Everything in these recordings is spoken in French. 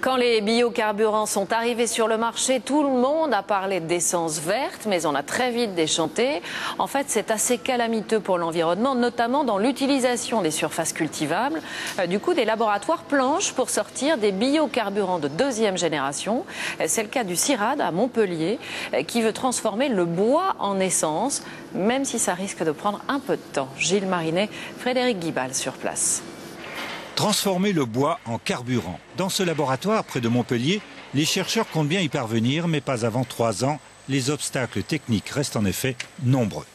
Quand les biocarburants sont arrivés sur le marché, tout le monde a parlé d'essence verte, mais on a très vite déchanté. En fait, c'est assez calamiteux pour l'environnement, notamment dans l'utilisation des surfaces cultivables. Du coup, des laboratoires planchent pour sortir des biocarburants de deuxième génération. C'est le cas du CIRAD à Montpellier, qui veut transformer le bois en essence, même si ça risque de prendre un peu de temps. Gilles Marinet, Frédéric Guibal sur place. Transformer le bois en carburant. Dans ce laboratoire près de Montpellier, les chercheurs comptent bien y parvenir, mais pas avant 3 ans. Les obstacles techniques restent en effet nombreux.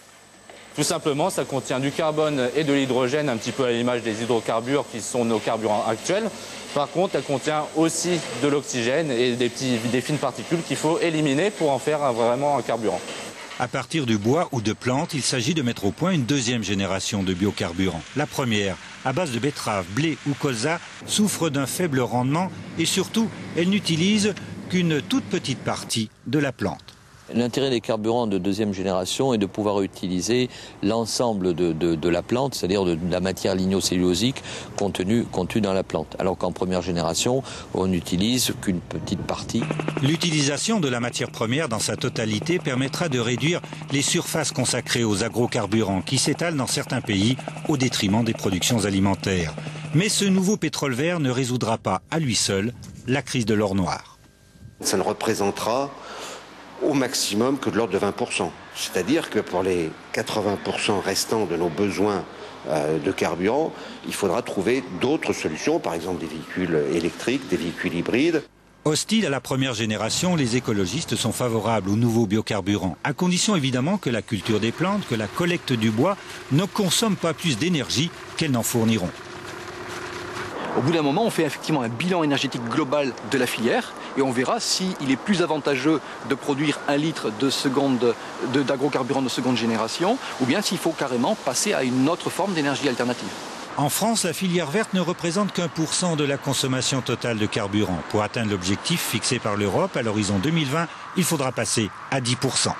Tout simplement, ça contient du carbone et de l'hydrogène, un petit peu à l'image des hydrocarbures qui sont nos carburants actuels. Par contre, elle contient aussi de l'oxygène et des fines particules qu'il faut éliminer pour en faire vraiment un carburant. À partir du bois ou de plantes, il s'agit de mettre au point une deuxième génération de biocarburants. La première, à base de betterave, blé ou colza, souffre d'un faible rendement et surtout, elle n'utilise qu'une toute petite partie de la plante. L'intérêt des carburants de deuxième génération est de pouvoir utiliser l'ensemble de la plante, c'est-à-dire de la matière lignocellulosique contenue dans la plante. Alors qu'en première génération, on n'utilise qu'une petite partie. L'utilisation de la matière première dans sa totalité permettra de réduire les surfaces consacrées aux agrocarburants qui s'étalent dans certains pays au détriment des productions alimentaires. Mais ce nouveau pétrole vert ne résoudra pas à lui seul la crise de l'or noir. Ça ne représentera au maximum que de l'ordre de 20%. C'est-à-dire que pour les 80% restants de nos besoins de carburant, il faudra trouver d'autres solutions, par exemple des véhicules électriques, des véhicules hybrides. Hostiles à la première génération, les écologistes sont favorables aux nouveaux biocarburants, à condition évidemment que la culture des plantes, que la collecte du bois ne consomme pas plus d'énergie qu'elles n'en fourniront. Au bout d'un moment, on fait effectivement un bilan énergétique global de la filière et on verra s'il est plus avantageux de produire 1 litre d'agrocarburant de seconde génération ou bien s'il faut carrément passer à une autre forme d'énergie alternative. En France, la filière verte ne représente qu'1% de la consommation totale de carburant. Pour atteindre l'objectif fixé par l'Europe à l'horizon 2020, il faudra passer à 10%.